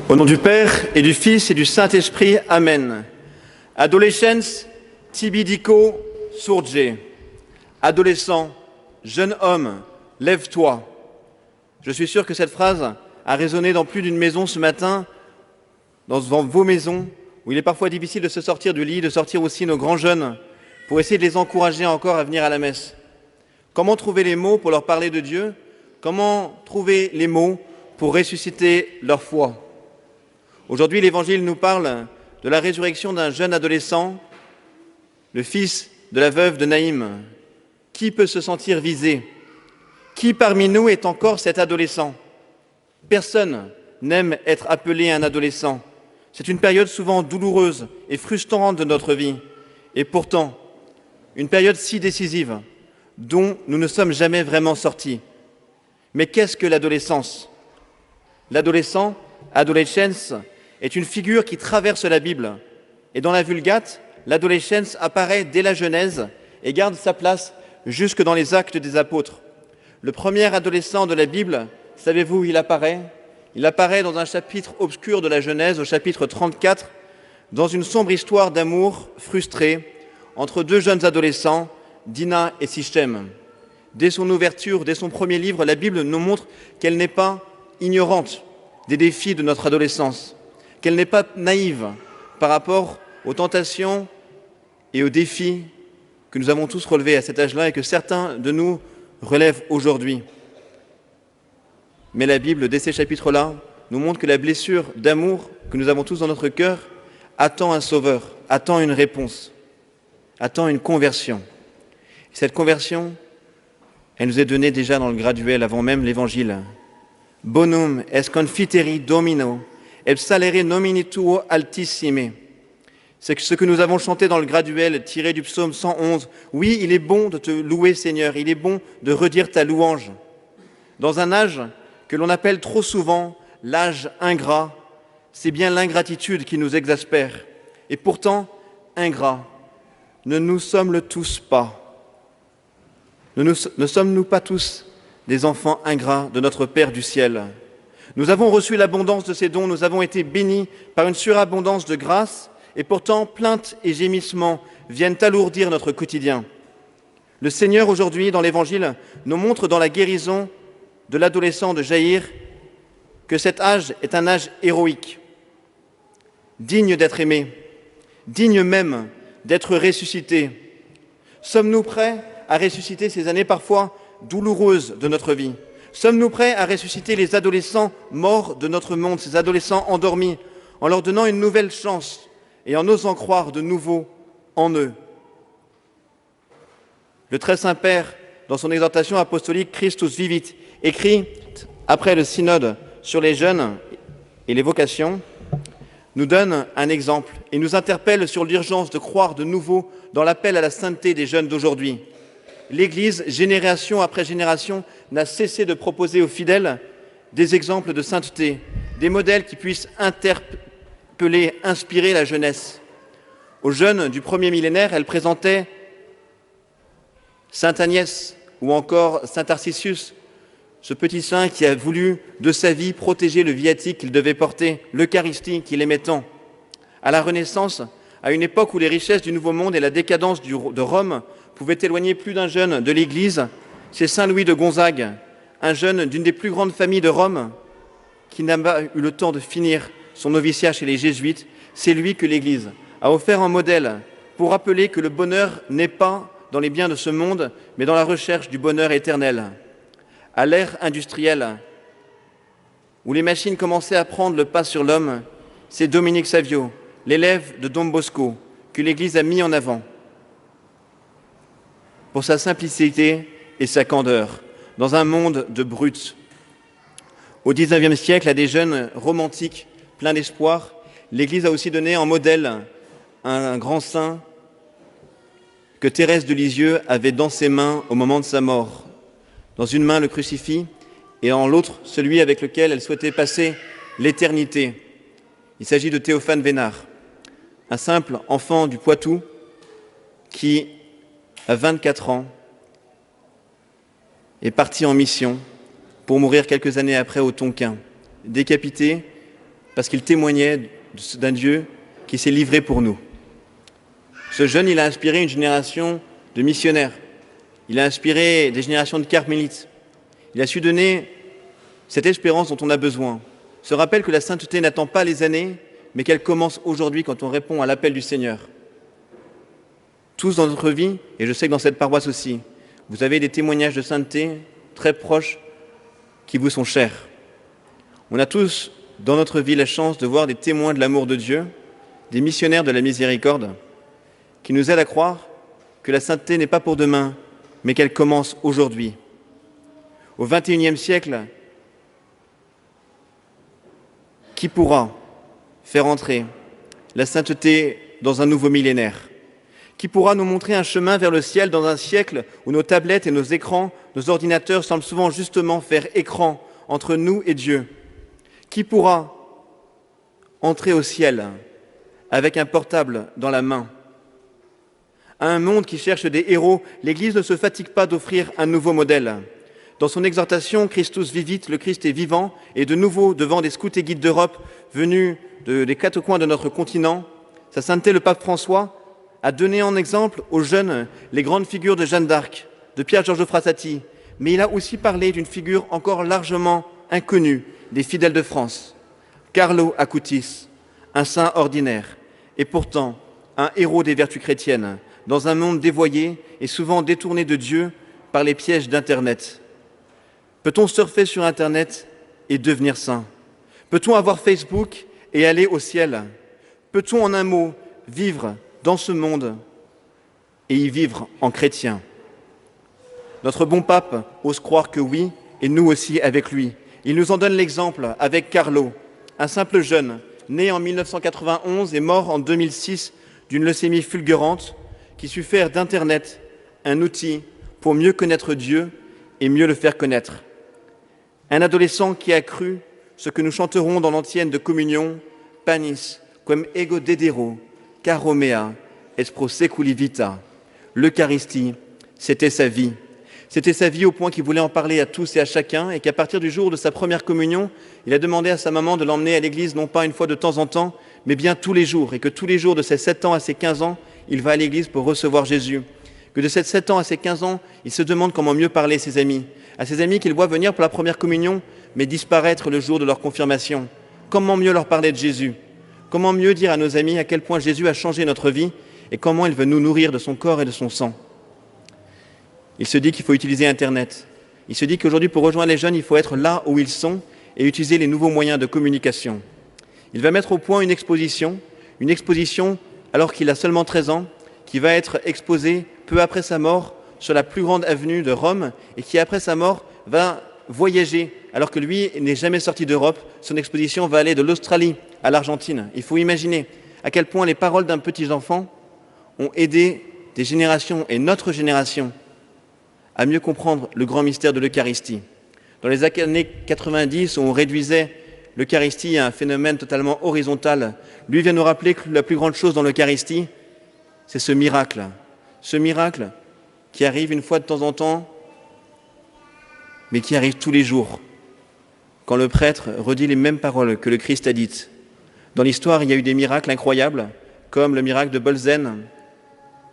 Au nom du Père et du Fils et du Saint-Esprit, Amen. Adolescens tibi dico surge. Adolescent, jeune homme, lève-toi. Je suis sûr que cette phrase a résonné dans plus d'une maison ce matin, dans vos maisons, où il est parfois difficile de se sortir du lit, de sortir aussi nos grands jeunes, pour essayer de les encourager encore à venir à la messe. Comment trouver les mots pour leur parler de Dieu? Comment trouver les mots pour ressusciter leur foi? Aujourd'hui, l'Évangile nous parle de la résurrection d'un jeune adolescent, le fils de la veuve de Naïm. Qui peut se sentir visé? Qui parmi nous est encore cet adolescent? Personne n'aime être appelé un adolescent. C'est une période souvent douloureuse et frustrante de notre vie. Et pourtant, une période si décisive dont nous ne sommes jamais vraiment sortis. Mais qu'est-ce que l'adolescence? L'adolescent, adolescens, est une figure qui traverse la Bible. Et dans la Vulgate, l'adolescence apparaît dès la Genèse et garde sa place jusque dans les Actes des Apôtres. Le premier adolescent de la Bible, savez-vous où il apparaît? Il apparaît dans un chapitre obscur de la Genèse, au chapitre 34, dans une sombre histoire d'amour frustré entre deux jeunes adolescents, Dina et Sichem. Dès son ouverture, dès son premier livre, la Bible nous montre qu'elle n'est pas ignorante des défis de notre adolescence, qu'elle n'est pas naïve par rapport aux tentations et aux défis que nous avons tous relevés à cet âge-là et que certains de nous relèvent aujourd'hui. Mais la Bible, dès ces chapitres-là, nous montre que la blessure d'amour que nous avons tous dans notre cœur attend un sauveur, attend une réponse, attend une conversion. Et cette conversion, elle nous est donnée déjà dans le graduel, avant même l'Évangile. Bonum est confiteri Domino, et salere nomini tuo altissime. C'est ce que nous avons chanté dans le graduel tiré du psaume 111. Oui, il est bon de te louer, Seigneur, il est bon de redire ta louange. Dans un âge que l'on appelle trop souvent l'âge ingrat, c'est bien l'ingratitude qui nous exaspère. Et pourtant, ingrats, ne nous sommes-le tous pas. Ne sommes-nous pas tous des enfants ingrats de notre Père du ciel? Nous avons reçu l'abondance de ces dons, nous avons été bénis par une surabondance de grâce, et pourtant plaintes et gémissements viennent alourdir notre quotidien. Le Seigneur, aujourd'hui, dans l'Évangile, nous montre dans la guérison de l'adolescent de Jaïr que cet âge est un âge héroïque, digne d'être aimé, digne même d'être ressuscité. Sommes-nous prêts à ressusciter ces années parfois douloureuses de notre vie? Sommes-nous prêts à ressusciter les adolescents morts de notre monde, ces adolescents endormis, en leur donnant une nouvelle chance et en osant croire de nouveau en eux? Le Très Saint-Père, dans son exhortation apostolique Christus Vivit, écrit, après le synode sur les jeunes et les vocations, nous donne un exemple et nous interpelle sur l'urgence de croire de nouveau dans l'appel à la sainteté des jeunes d'aujourd'hui. L'Église, génération après génération, n'a cessé de proposer aux fidèles des exemples de sainteté, des modèles qui puissent interpeller, inspirer la jeunesse. Aux jeunes du premier millénaire, elle présentait Sainte Agnès ou encore Saint Tarcisius, ce petit saint qui a voulu de sa vie protéger le viatique qu'il devait porter, l'Eucharistie qu'il aimait tant. À la Renaissance, à une époque où les richesses du Nouveau Monde et la décadence de Rome pouvaient éloigner plus d'un jeune de l'Église, c'est Saint Louis de Gonzague, un jeune d'une des plus grandes familles de Rome, qui n'a pas eu le temps de finir son noviciat chez les Jésuites. C'est lui que l'Église a offert un modèle pour rappeler que le bonheur n'est pas dans les biens de ce monde, mais dans la recherche du bonheur éternel. À l'ère industrielle, où les machines commençaient à prendre le pas sur l'homme, c'est Dominique Savio, l'élève de Don Bosco, que l'Église a mis en avant pour sa simplicité et sa candeur, dans un monde de brutes. Au XIXe siècle, à des jeunes romantiques, pleins d'espoir, l'Église a aussi donné en modèle un grand saint que Thérèse de Lisieux avait dans ses mains au moment de sa mort. Dans une main, le crucifix, et en l'autre, celui avec lequel elle souhaitait passer l'éternité. Il s'agit de Théophane Vénard, un simple enfant du Poitou qui, à 24 ans, est parti en mission pour mourir quelques années après au Tonkin, décapité parce qu'il témoignait d'un Dieu qui s'est livré pour nous. Ce jeune, il a inspiré une génération de missionnaires. Il a inspiré des générations de carmélites. Il a su donner cette espérance dont on a besoin. Se rappelle que la sainteté n'attend pas les années, mais qu'elle commence aujourd'hui quand on répond à l'appel du Seigneur. Tous dans notre vie, et je sais que dans cette paroisse aussi, vous avez des témoignages de sainteté très proches qui vous sont chers. On a tous dans notre vie la chance de voir des témoins de l'amour de Dieu, des missionnaires de la miséricorde, qui nous aident à croire que la sainteté n'est pas pour demain, mais qu'elle commence aujourd'hui. Au XXIe siècle, qui pourra faire entrer la sainteté dans un nouveau millénaire? Qui pourra nous montrer un chemin vers le ciel dans un siècle où nos tablettes et nos écrans, nos ordinateurs semblent souvent justement faire écran entre nous et Dieu? Qui pourra entrer au ciel avec un portable dans la main? À un monde qui cherche des héros, l'Église ne se fatigue pas d'offrir un nouveau modèle. Dans son exhortation « Christus vivit », le Christ est vivant, et de nouveau devant des scouts et guides d'Europe venus des quatre coins de notre continent, Sa Sainteté le Pape François a donné en exemple aux jeunes les grandes figures de Jeanne d'Arc, de Pierre-Georges Frassati, mais il a aussi parlé d'une figure encore largement inconnue des fidèles de France, Carlo Acutis, un saint ordinaire, et pourtant un héros des vertus chrétiennes, dans un monde dévoyé et souvent détourné de Dieu par les pièges d'Internet. Peut-on surfer sur Internet et devenir saint? Peut-on avoir Facebook et aller au ciel? Peut-on, en un mot, vivre dans ce monde et y vivre en chrétien? Notre bon pape ose croire que oui, et nous aussi avec lui. Il nous en donne l'exemple avec Carlo, un simple jeune, né en 1991 et mort en 2006 d'une leucémie fulgurante, qui sut faire d'Internet un outil pour mieux connaître Dieu et mieux le faire connaître. Un adolescent qui a cru ce que nous chanterons dans l'antienne de communion, Panis, quem ego dedero, caro mea, est pro seculi vita. L'Eucharistie, c'était sa vie. C'était sa vie au point qu'il voulait en parler à tous et à chacun, et qu'à partir du jour de sa première communion, il a demandé à sa maman de l'emmener à l'église non pas une fois de temps en temps, mais bien tous les jours, et que tous les jours de ses 7 ans à ses 15 ans, il va à l'église pour recevoir Jésus. Que de ses 7 ans à ses 15 ans, il se demande comment mieux parler à ses amis qu'il voit venir pour la première communion, mais disparaître le jour de leur confirmation. Comment mieux leur parler de Jésus? Comment mieux dire à nos amis à quel point Jésus a changé notre vie et comment il veut nous nourrir de son corps et de son sang? Il se dit qu'il faut utiliser Internet. Il se dit qu'aujourd'hui, pour rejoindre les jeunes, il faut être là où ils sont et utiliser les nouveaux moyens de communication. Il va mettre au point une exposition alors qu'il a seulement 13 ans, qui va être exposée peu après sa mort sur la plus grande avenue de Rome et qui, après sa mort, va voyager alors que lui n'est jamais sorti d'Europe. Son exposition va aller de l'Australie à l'Argentine. Il faut imaginer à quel point les paroles d'un petit enfant ont aidé des générations et notre génération à mieux comprendre le grand mystère de l'Eucharistie. Dans les années 90, où on réduisait l'Eucharistie à un phénomène totalement horizontal, lui vient nous rappeler que la plus grande chose dans l'Eucharistie, c'est ce miracle qui arrive une fois de temps en temps, mais qui arrive tous les jours, quand le prêtre redit les mêmes paroles que le Christ a dites. Dans l'histoire, il y a eu des miracles incroyables, comme le miracle de Bolzène,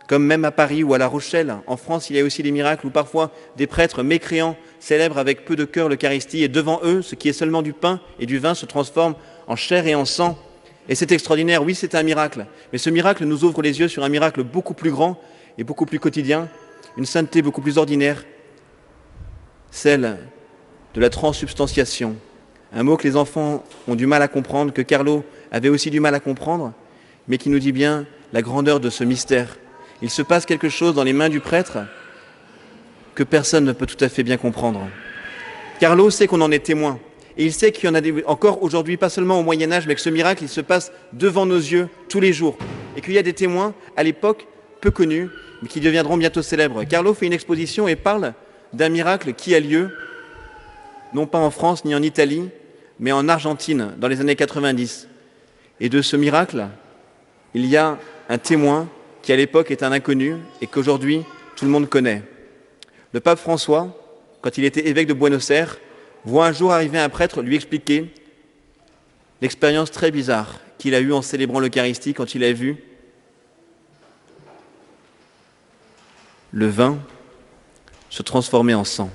comme même à Paris ou à La Rochelle. En France, il y a aussi des miracles où parfois des prêtres mécréants célèbrent avec peu de cœur l'Eucharistie et devant eux, ce qui est seulement du pain et du vin se transforme en chair et en sang. Et c'est extraordinaire, oui, c'est un miracle. Mais ce miracle nous ouvre les yeux sur un miracle beaucoup plus grand et beaucoup plus quotidien, une sainteté beaucoup plus ordinaire, celle de la transsubstantiation. Un mot que les enfants ont du mal à comprendre, que Carlo avait aussi du mal à comprendre, mais qui nous dit bien la grandeur de ce mystère. Il se passe quelque chose dans les mains du prêtre que personne ne peut tout à fait bien comprendre. Carlo sait qu'on en est témoin. Et il sait qu'il y en a encore aujourd'hui, pas seulement au Moyen-Âge, mais que ce miracle, il se passe devant nos yeux tous les jours. Et qu'il y a des témoins, à l'époque, peu connus, mais qui deviendront bientôt célèbres. Carlo fait une exposition et parle d'un miracle qui a lieu, non pas en France ni en Italie, mais en Argentine, dans les années 90. Et de ce miracle, il y a un témoin qui à l'époque est un inconnu et qu'aujourd'hui tout le monde connaît. Le pape François, quand il était évêque de Buenos Aires, voit un jour arriver un prêtre lui expliquer l'expérience très bizarre qu'il a eue en célébrant l'Eucharistie quand il a vu le vin se transformer en sang.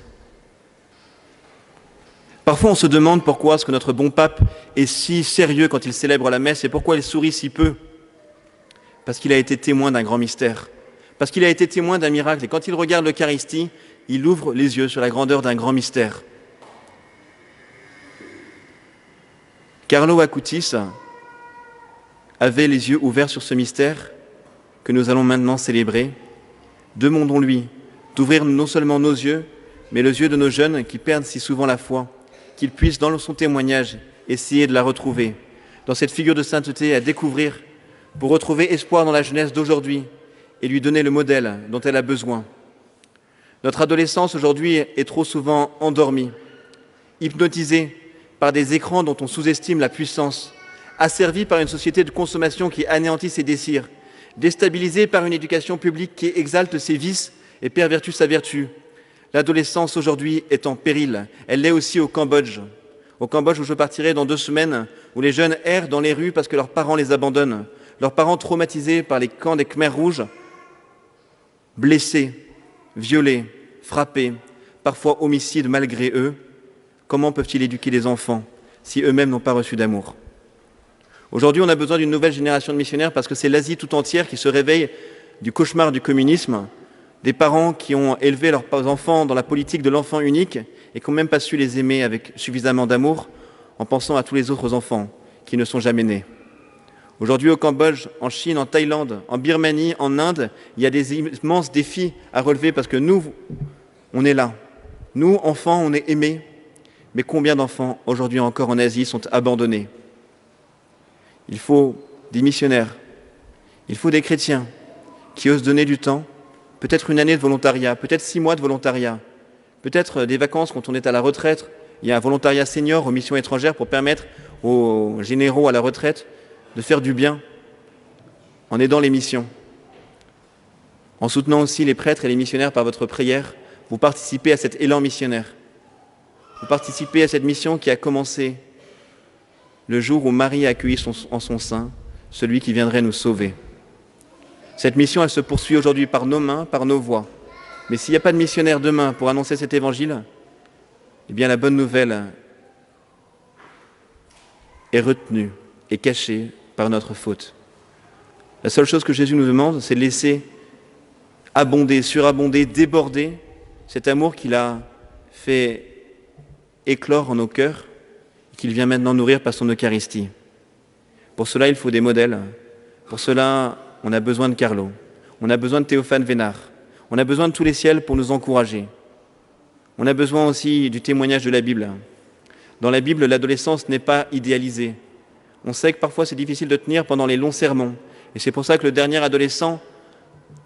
Parfois on se demande pourquoi est-ce que notre bon pape est si sérieux quand il célèbre la messe et pourquoi il sourit si peu. Parce qu'il a été témoin d'un grand mystère, parce qu'il a été témoin d'un miracle. Et quand il regarde l'Eucharistie, il ouvre les yeux sur la grandeur d'un grand mystère. Carlo Acutis avait les yeux ouverts sur ce mystère que nous allons maintenant célébrer. Demandons-lui d'ouvrir non seulement nos yeux, mais les yeux de nos jeunes qui perdent si souvent la foi, qu'ils puissent, dans son témoignage, essayer de la retrouver, dans cette figure de sainteté à découvrir, pour retrouver espoir dans la jeunesse d'aujourd'hui et lui donner le modèle dont elle a besoin. Notre adolescence aujourd'hui est trop souvent endormie, hypnotisée par des écrans dont on sous-estime la puissance, asservie par une société de consommation qui anéantit ses désirs, déstabilisée par une éducation publique qui exalte ses vices et pervertue sa vertu. L'adolescence aujourd'hui est en péril. Elle l'est aussi au Cambodge. Au Cambodge où je partirai dans 2 semaines, où les jeunes errent dans les rues parce que leurs parents les abandonnent. Leurs parents traumatisés par les camps des Khmers rouges, blessés, violés, frappés, parfois homicides malgré eux. Comment peuvent-ils éduquer les enfants si eux-mêmes n'ont pas reçu d'amour ? Aujourd'hui, on a besoin d'une nouvelle génération de missionnaires parce que c'est l'Asie tout entière qui se réveille du cauchemar du communisme, des parents qui ont élevé leurs enfants dans la politique de l'enfant unique et qui n'ont même pas su les aimer avec suffisamment d'amour en pensant à tous les autres enfants qui ne sont jamais nés. Aujourd'hui, au Cambodge, en Chine, en Thaïlande, en Birmanie, en Inde, il y a des immenses défis à relever parce que nous, on est là. Nous, enfants, on est aimés. Mais combien d'enfants, aujourd'hui encore en Asie, sont abandonnés ? Il faut des missionnaires, il faut des chrétiens qui osent donner du temps, peut-être une année de volontariat, peut-être 6 mois de volontariat, peut-être des vacances quand on est à la retraite. Il y a un volontariat senior aux missions étrangères pour permettre aux généraux à la retraite de faire du bien en aidant les missions. En soutenant aussi les prêtres et les missionnaires par votre prière, vous participez à cet élan missionnaire. Vous participez à cette mission qui a commencé le jour où Marie a accueilli en son sein celui qui viendrait nous sauver. Cette mission, elle se poursuit aujourd'hui par nos mains, par nos voix. Mais s'il n'y a pas de missionnaire demain pour annoncer cet évangile, eh bien la bonne nouvelle est retenue et cachée par notre faute. La seule chose que Jésus nous demande, c'est de laisser abonder, surabonder, déborder cet amour qu'il a fait éclore en nos cœurs, qu'il vient maintenant nourrir par son Eucharistie. Pour cela, il faut des modèles. Pour cela, on a besoin de Carlo. On a besoin de Théophane Vénard. On a besoin de tous les ciels pour nous encourager. On a besoin aussi du témoignage de la Bible. Dans la Bible, l'adolescence n'est pas idéalisée. On sait que parfois c'est difficile de tenir pendant les longs sermons. Et c'est pour ça que le dernier adolescent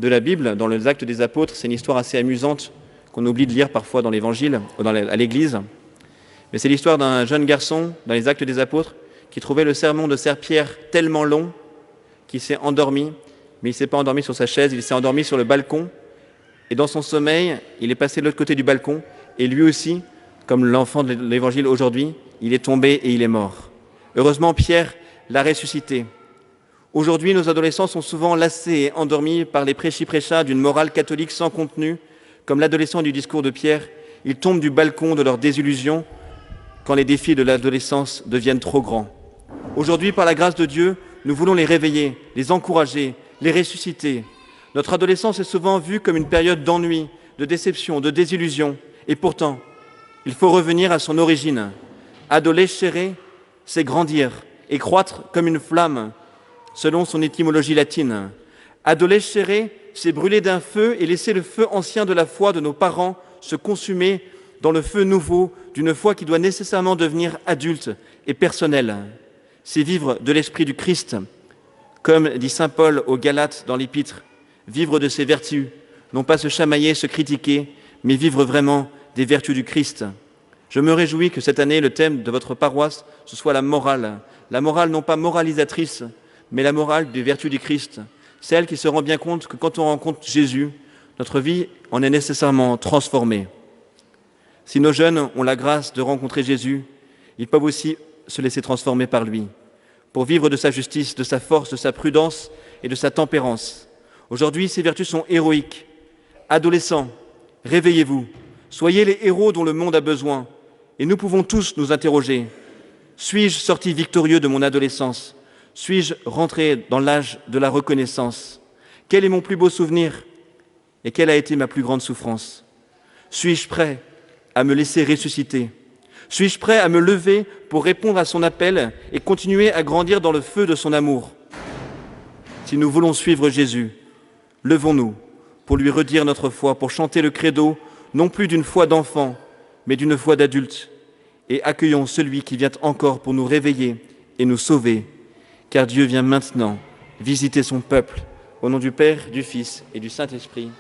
de la Bible, dans les Actes des Apôtres, c'est une histoire assez amusante qu'on oublie de lire parfois dans l'Évangile, à l'Église. Mais c'est l'histoire d'un jeune garçon, dans les Actes des Apôtres, qui trouvait le sermon de Sœur Pierre tellement long qu'il s'est endormi, mais il ne s'est pas endormi sur sa chaise, il s'est endormi sur le balcon. Et dans son sommeil, il est passé de l'autre côté du balcon, et lui aussi, comme l'enfant de l'Évangile aujourd'hui, il est tombé et il est mort. Heureusement, Pierre l'a ressuscité. Aujourd'hui, nos adolescents sont souvent lassés et endormis par les prêchis-prêchats d'une morale catholique sans contenu. Comme l'adolescent du discours de Pierre, ils tombent du balcon de leur désillusion quand les défis de l'adolescence deviennent trop grands. Aujourd'hui, par la grâce de Dieu, nous voulons les réveiller, les encourager, les ressusciter. Notre adolescence est souvent vue comme une période d'ennui, de déception, de désillusion. Et pourtant, il faut revenir à son origine. Adolescere, c'est grandir et croître comme une flamme, selon son étymologie latine. Adolescere, c'est brûler d'un feu et laisser le feu ancien de la foi de nos parents se consumer dans le feu nouveau d'une foi qui doit nécessairement devenir adulte et personnelle. C'est vivre de l'esprit du Christ, comme dit saint Paul aux Galates dans l'Épître, vivre de ses vertus, non pas se chamailler, se critiquer, mais vivre vraiment des vertus du Christ. Je me réjouis que cette année, le thème de votre paroisse, ce soit la morale non pas moralisatrice, mais la morale des vertus du Christ, celle qui se rend bien compte que quand on rencontre Jésus, notre vie en est nécessairement transformée. Si nos jeunes ont la grâce de rencontrer Jésus, ils peuvent aussi se laisser transformer par lui, pour vivre de sa justice, de sa force, de sa prudence et de sa tempérance. Aujourd'hui, ces vertus sont héroïques. Adolescents, réveillez-vous, soyez les héros dont le monde a besoin. Et nous pouvons tous nous interroger. Suis-je sorti victorieux de mon adolescence? Suis-je rentré dans l'âge de la reconnaissance? Quel est mon plus beau souvenir? Et quelle a été ma plus grande souffrance? Suis-je prêt à me laisser ressusciter? Suis-je prêt à me lever pour répondre à son appel et continuer à grandir dans le feu de son amour? Si nous voulons suivre Jésus, levons-nous pour lui redire notre foi, pour chanter le credo, non plus d'une foi d'enfant, mais d'une foi d'adulte, et accueillons celui qui vient encore pour nous réveiller et nous sauver, car Dieu vient maintenant visiter son peuple, au nom du Père, du Fils et du Saint-Esprit.